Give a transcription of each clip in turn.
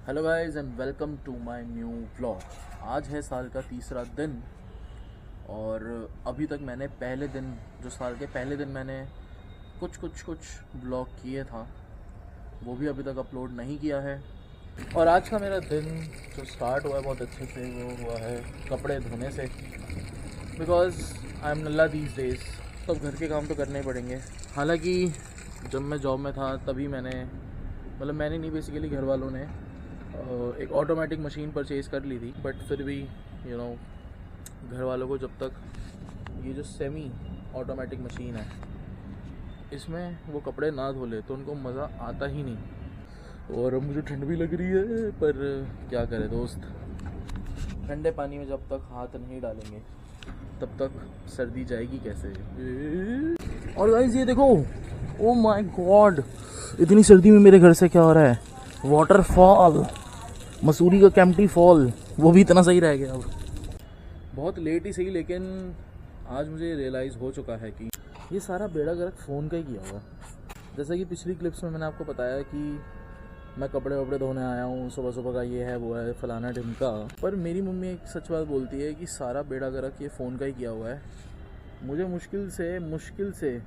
Hello guys and welcome to my new vlog. आज है साल का तीसरा दिन और अभी तक मैंने जो साल के पहले दिन मैंने कुछ व्लॉग किए था वो भी अभी तक अपलोड नहीं किया है। और आज का मेरा दिन जो स्टार्ट हुआ है बहुत अच्छे से, वो हुआ है कपड़े धोने से। बिकॉज आई एम नल्ला दीज डेज, तो घर के काम तो करने ही पड़ेंगे। हालांकि जब मैं जॉब में था तभी मैंने नहीं, बेसिकली घर वालों ने एक ऑटोमेटिक मशीन परचेज़ कर ली थी। बट फिर भी घर वालों को जब तक ये जो सेमी ऑटोमेटिक मशीन है इसमें वो कपड़े ना धो ले तो उनको मज़ा आता ही नहीं। और अब मुझे ठंड भी लग रही है, पर क्या करें दोस्त, ठंडे पानी में जब तक हाथ नहीं डालेंगे तब तक सर्दी जाएगी कैसे। और गाइस ये देखो, ओ माय गॉड, इतनी सर्दी में मेरे घर से क्या हो रहा है, वाटरफॉल, मसूरी का कैंपटी फॉल, वो भी इतना सही रह गया। अब बहुत लेट ही सही, लेकिन आज मुझे रियलाइज़ हो चुका है कि ये सारा बेड़ा गर्क फ़ोन का ही किया हुआ। जैसा कि पिछली क्लिप्स में मैंने आपको बताया कि मैं कपड़े वपड़े धोने आया हूँ, सुबह सुबह का ये है वो है फलाना ढिमका, पर मेरी मम्मी एक सच बात बोलती है कि सारा बेड़ा गर्क ये फ़ोन का ही किया हुआ है। मुझे मुश्किल से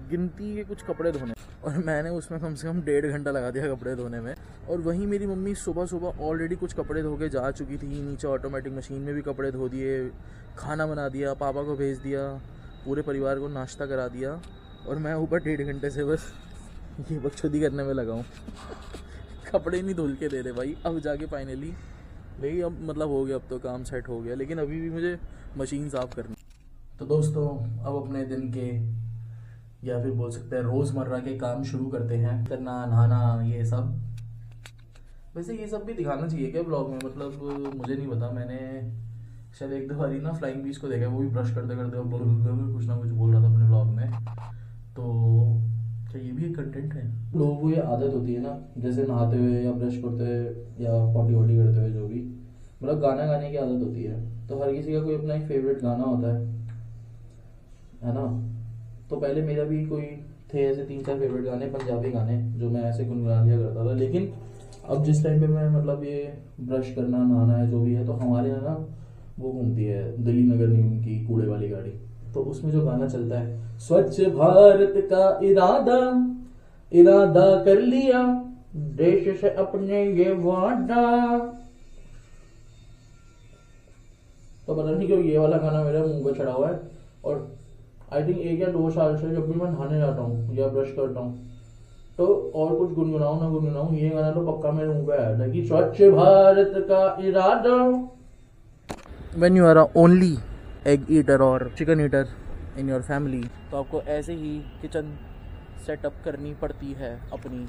गिनती के कुछ कपड़े धोने, और मैंने उसमें कम से कम 1.5 घंटा लगा दिया कपड़े धोने में। और वहीं मेरी मम्मी सुबह सुबह ऑलरेडी कुछ कपड़े धो के जा चुकी थी, नीचे ऑटोमेटिक मशीन में भी कपड़े धो दिए, खाना बना दिया, पापा को भेज दिया, पूरे परिवार को नाश्ता करा दिया, और मैं ऊपर 1.5 घंटे से बस ये बकचोदी करने में लगा हूँ। कपड़े नहीं धुल के दे रहे भाई। अब जाके फाइनली भाई अब मतलब हो गया, अब तो काम सेट हो गया, लेकिन अभी भी मुझे मशीन साफ़ करनी। तो दोस्तों अब अपने दिन के, या फिर बोल सकते हैं रोज़मर्रा के काम शुरू करते हैं। करना, नहाना, ये सब। वैसे ये सब भी दिखाना चाहिए क्या ब्लॉग में, मतलब मुझे नहीं पता। मैंने शायद एक दो बारी ना फ्लाइंग बीच को देखा, वो भी ब्रश करते करते कुछ ना कुछ बोल रहा था अपने ब्लॉग में। तो क्या ये भी एक कंटेंट है? लोगों को ये आदत होती है ना, जैसे नहाते हुए या ब्रश करते हुए या पॉटी वॉटी करते हुए, जो भी मतलब गाना गाने की आदत होती है। तो हर किसी का कोई अपना एक फेवरेट गाना होता है ना। तो पहले मेरा भी कोई थे ऐसे 3-4 फेवरेट गाने, पंजाबी गाने, जो मैं ऐसे गुनगुना लिया करता था। लेकिन अब जिस टाइम पे मैं मतलब ये ब्रश करना, नहाना है, जो भी है, तो हमारे यहाँ ना वो घूमती है दिल्ली नगर निगम की कूड़े वाली गाड़ी। तो उसमें जो गाना चलता है, स्वच्छ भारत का इरादा कर लिया, देश से अपने ये वादा। तो पता नहीं क्यों ये वाला गाना मेरे मुंह पे चढ़ा हुआ है। और आई थिंक 1 या 2 साल से जब भी मैं नहाने जाता हूँ या ब्रश करता हूँ, तो और कुछ गुनगुनाऊं ना गुनगुनाऊं, ये गाना तो पक्का मेरे मुंह पे आया था कि स्वच्छ भारत का इरादा। When you are only egg eater और chicken eater in your family, तो आपको ऐसे ही किचन सेटअप करनी पड़ती है अपनी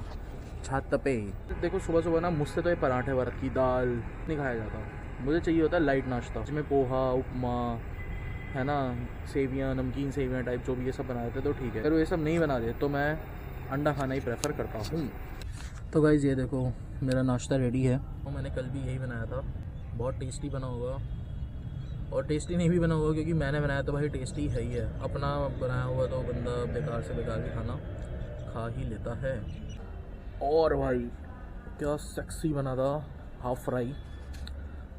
छत पे। देखो सुबह सुबह ना मुझसे तो ये पराठे वरत की दाल नहीं खाया जाता, मुझे चाहिए होता है लाइट नाश्ता, जिसमें पोहा, उपमा है ना, सेवियाँ, नमकीन सेवियाँ टाइप जो भी ये सब बना देते तो ठीक है। अगर वो ये सब नहीं बना दे तो मैं अंडा खाना ही प्रेफर करता हूँ। तो गाइज़ ये देखो मेरा नाश्ता रेडी है। तो मैंने कल भी यही बनाया था, बहुत टेस्टी बना होगा। और टेस्टी नहीं भी बना होगा क्योंकि मैंने बनाया तो भाई टेस्टी है ही है, अपना बनाया हुआ तो बंदा बेकार से बेकार भी खाना खा ही लेता है। और भाई क्या सेक्सी बना था हाफ फ्राई,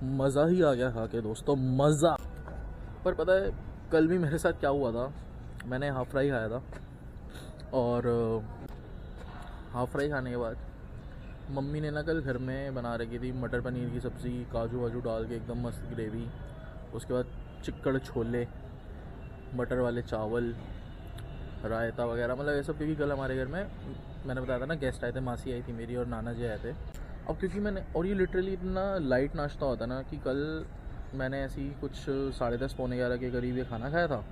मज़ा ही आ गया खा के दोस्तों, मज़ा। पर पता है कल भी मेरे साथ क्या हुआ था, मैंने हाफ़ फ्राई खाया था, और हाफ़ फ्राई खाने के बाद मम्मी ने ना कल घर में बना रखी थी मटर पनीर की सब्ज़ी, काजू वाजू डाल के एकदम मस्त ग्रेवी, उसके बाद चिक्कड़ छोले, मटर वाले चावल, रायता वगैरह, मतलब ये सब। क्योंकि कल हमारे घर में मैंने बताया था ना गेस्ट आए थे, मासी आई थी मेरी और नाना जी आए थे। अब क्योंकि मैंने, और ये लिटरली इतना लाइट नाश्ता होता ना कि कल मैंने ऐसी कुछ 10:30 पौने 11 के करीब ये खाना खाया था,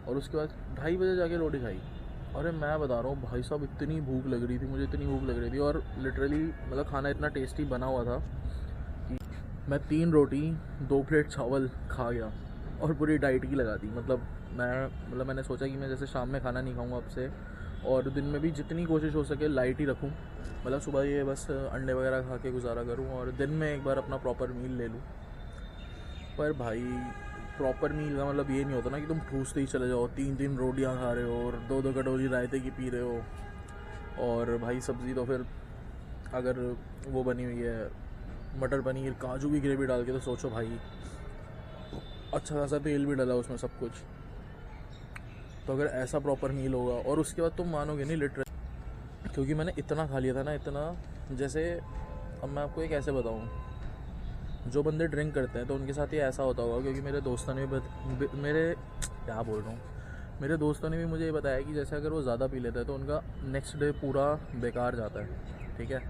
और उसके बाद 2:30 बजे जाके रोटी खाई। अरे मैं बता रहा हूँ भाई साहब, इतनी भूख लग रही थी मुझे, इतनी भूख लग रही थी, और लिटरली मतलब खाना इतना टेस्टी बना हुआ था कि मैं 3 रोटी 2 प्लेट चावल खा गया और पूरी डाइट की लगा दी। मैंने सोचा कि मैं जैसे शाम में खाना नहीं खाऊंगा अब से, और दिन में भी जितनी कोशिश हो सके लाइट ही रखूं, मतलब सुबह ये बस अंडे वगैरह खा के गुजारा करूं, और दिन में एक बार अपना प्रॉपर मील ले लूं। पर भाई प्रॉपर मील का मतलब ये नहीं होता ना कि तुम ठूसते ही चले जाओ, 3-3 रोटियां खा रहे हो और 2-2 कटोरी रायते की पी रहे हो, और भाई सब्ज़ी तो फिर अगर वो बनी हुई है मटर पनीर काजू की ग्रेवी डाल के, तो सोचो भाई अच्छा खासा तेल भी डला उसमें सब कुछ। तो अगर ऐसा प्रॉपर मील होगा, और उसके बाद तुम मानोगे नहीं लिटरली, क्योंकि मैंने इतना खा लिया था ना, इतना, जैसे अब मैं आपको एक ऐसे बताऊँ, जो बंदे ड्रिंक करते हैं तो उनके साथ ये ऐसा होता होगा, क्योंकि मेरे दोस्तों ने भी मेरे क्या बोल रहा हूँ, मेरे दोस्तों ने भी मुझे ये बताया कि जैसे अगर वो ज़्यादा पी लेता है तो उनका नेक्स्ट डे पूरा बेकार जाता है। ठीक है,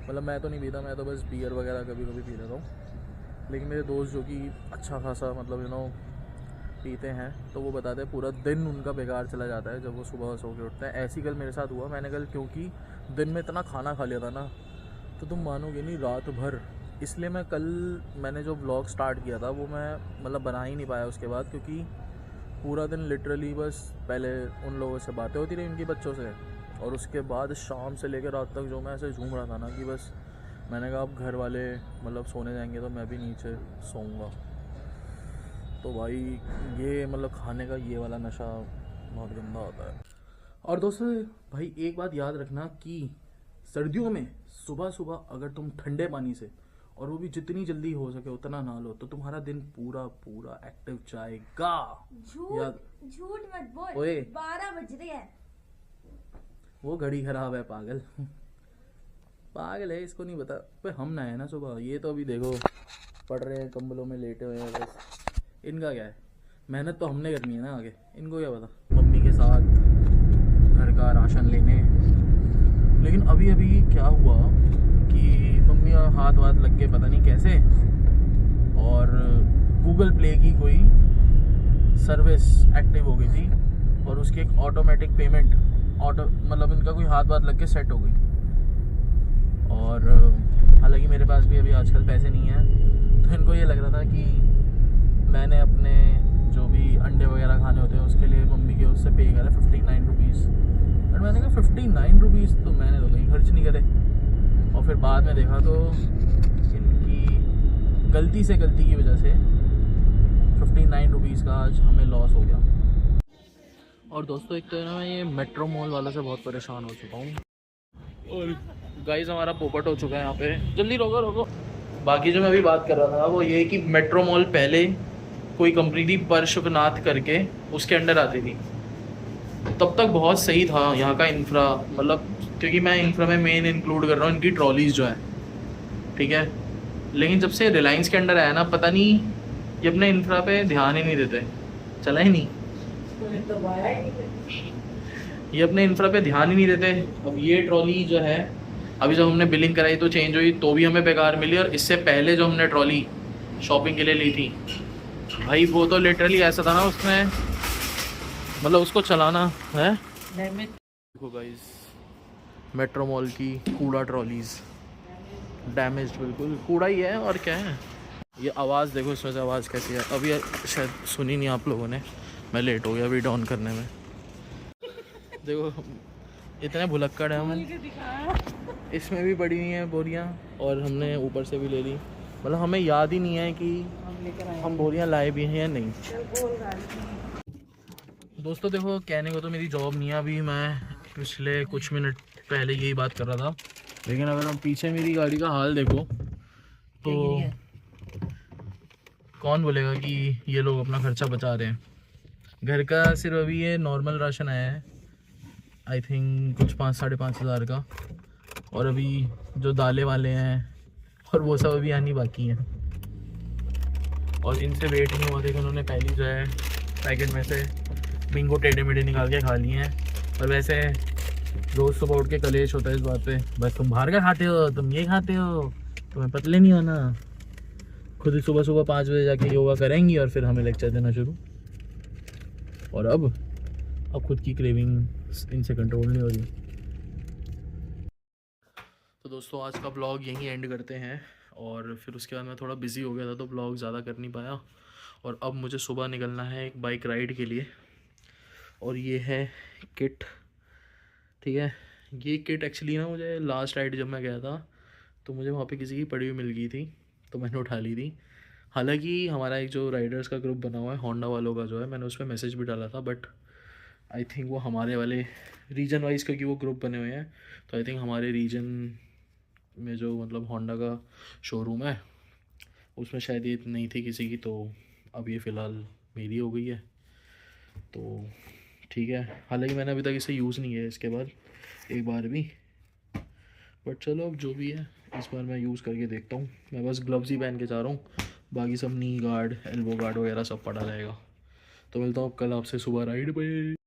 मतलब मैं तो नहीं पीता, मैं तो बस बियर वगैरह कभी कभी पी लेता हूँ, लेकिन मेरे दोस्त जो कि अच्छा खासा मतलब पीते हैं, तो वो बताते हैं पूरा दिन उनका बेकार चला जाता है जब वो सुबह सो के उठते हैं। ऐसी कल मेरे साथ हुआ, मैंने कल क्योंकि दिन में इतना खाना खा लिया था ना, तो तुम मानोगे नहीं रात भर, इसलिए मैंने जो व्लॉग स्टार्ट किया था वो मैं मतलब बना ही नहीं पाया उसके बाद, क्योंकि पूरा दिन लिटरली बस पहले उन लोगों से बातें होती रही उनकी बच्चों से, और उसके बाद शाम से लेकर रात तक जो मैं ऐसे झूम रहा था ना कि बस मैंने कहा अब घर वाले मतलब सोने जाएंगे तो मैं भी नीचे सोऊंगा। तो भाई ये मतलब खाने का ये वाला नशा बहुत गंदा होता है। और दोस्तों भाई एक बात याद रखना कि सर्दियों में सुबह सुबह अगर तुम ठंडे पानी से, और वो भी जितनी जल्दी हो सके उतना नहा लो, तो तुम्हारा दिन पूरा पूरा एक्टिव जाएगा। झूठ मत बोल, ओए 12 बज रहे हैं। वो घड़ी खराब है पागल। पागल है, इसको नहीं पता। पे हम नहाए ना सुबह, ये तो अभी देखो पड़ रहे हैं कंबलों में लेटे हुए हैं बस। इनका क्या है, मेहनत तो हमने करनी है ना आगे, इनको क्या पता। मम्मी के साथ घर का राशन लेने, लेकिन अभी अभी क्या हुआ कि मम्मी का हाथ वाथ लग के पता नहीं कैसे, और गूगल प्ले की कोई सर्विस एक्टिव हो गई थी, और उसकी एक ऑटोमेटिक पेमेंट मतलब इनका कोई हाथ वाथ लग के सेट हो गई। और हालांकि मेरे पास भी अभी आजकल पैसे नहीं हैं, तो इनको ये लग रहा था कि मैंने अपने जो भी अंडे वगैरह खाने होते हैं उसके लिए मम्मी के उससे पे करा 59 रुपीज़। और मैंने कहा 59 रुपीज़ तो मैंने तो कहीं खर्च नहीं करे। और फिर बाद में देखा तो इनकी गलती की वजह से 59 रुपीज़ का आज हमें लॉस हो गया। और दोस्तों एक तो ना मैं ये मेट्रो मॉल वालों से बहुत परेशान हो चुका हूँ। और गाइस हमारा पोपट हो चुका है यहाँ पे, जल्दी रोको। बाकी जो मैं अभी बात कर रहा था वो ये कि मेट्रो मॉल पहले कोई कंपनी थी पार्श्वनाथ करके, उसके अंडर आती थी। तब तक बहुत सही था यहाँ का इंफ्रा, मतलब क्योंकि मैं इंफ्रा में मेन इंक्लूड कर रहा हूँ इनकी ट्रॉलीज जो है, ठीक है। लेकिन जब से रिलायंस के अंडर आया ना, पता नहीं ये अपने इंफ्रा पे ध्यान ही नहीं देते, चला ही नहीं, ये अपने इंफ्रा पे ध्यान ही नहीं देते। अब ये ट्रॉली जो है, अभी जब हमने बिलिंग कराई तो चेंज हुई तो भी हमें बेकार मिली, और इससे पहले जो हमने ट्रॉली शॉपिंग के लिए ली थी भाई, वो तो लिटरली ऐसा था ना, उसमें मतलब उसको चलाना है। देखो गाइस मेट्रो मॉल की कूड़ा ट्रॉलीज डैमेज्ड, बिल्कुल कूड़ा ही है और क्या है। ये आवाज़ देखो, इसमें से आवाज़ कैसी है। अभी शायद सुनी नहीं आप लोगों ने, मैं लेट हो गया वीडियो ऑन करने में। देखो इतने भुलक्कड़ हैं हम, इसमें भी पड़ी हुई हैं बोरियां, और हमने ऊपर से भी ले ली। मतलब हमें याद ही नहीं है कि हम बोरियां लाए भी हैं या नहीं। दोस्तों देखो कहने को तो मेरी जॉब नहीं है, अभी मैं पिछले कुछ मिनट पहले यही बात कर रहा था, लेकिन अगर हम पीछे मेरी गाड़ी का हाल देखो तो कौन बोलेगा कि ये लोग अपना खर्चा बचा रहे हैं। घर का सिर्फ अभी ये नॉर्मल राशन आया है, आई थिंक कुछ 5-5.5 हज़ार का, और अभी जो दालें वाले हैं और वो सब अभी आनी बाकी हैं। और इनसे वेट नहीं हुआ था कि उन्होंने पहली जो है पैकेट में से बिंगो टेढ़े मेढ़े निकाल के खा लिए हैं। और वैसे रोज़ सुबह उठ के कलेश होता है इस बात पे, बस तुम बाहर का खाते हो, तुम ये खाते हो, तुम्हें पतले नहीं होना। खुद ही सुबह 5 बजे जाके योगा करेंगी और फिर हमें लेक्चर देना शुरू। और अब खुद की क्रेविंग इनसे कंट्रोल नहीं हो रही। तो दोस्तों आज का ब्लॉग यहीं एंड करते हैं, और फिर उसके बाद मैं थोड़ा बिज़ी हो गया था तो ब्लॉग ज़्यादा कर नहीं पाया। और अब मुझे सुबह निकलना है एक बाइक राइड के लिए, और ये है किट, ठीक है। ये किट एक्चुअली ना मुझे लास्ट राइड जब मैं गया था तो मुझे वहाँ पे किसी की पड़ी हुई मिल गई थी, तो मैंने उठा ली थी। हालांकि हमारा एक जो राइडर्स का ग्रुप बना हुआ है होंडा वालों का जो है, मैंने उस पर मैसेज भी डाला था, बट आई थिंक वो हमारे वाले रीजन वाइज, क्योंकि वो ग्रुप बने हुए हैं, तो आई थिंक हमारे रीजन में जो मतलब होंडा का शोरूम है उसमें शायद ये नहीं थी किसी की, तो अब ये फ़िलहाल मेरी हो गई है। तो ठीक है, हालांकि मैंने अभी तक इसे यूज़ नहीं किया इसके बाद एक बार भी, बट चलो अब जो भी है इस बार मैं यूज़ करके देखता हूँ। मैं बस ग्लव्स ही पहन के जा रहा हूँ, बाकी सब नी गार्ड एल्बो गार्ड वगैरह सब पड़ा रहेगा। तो मिलता हूँ कल आपसे सुबह राइड पे।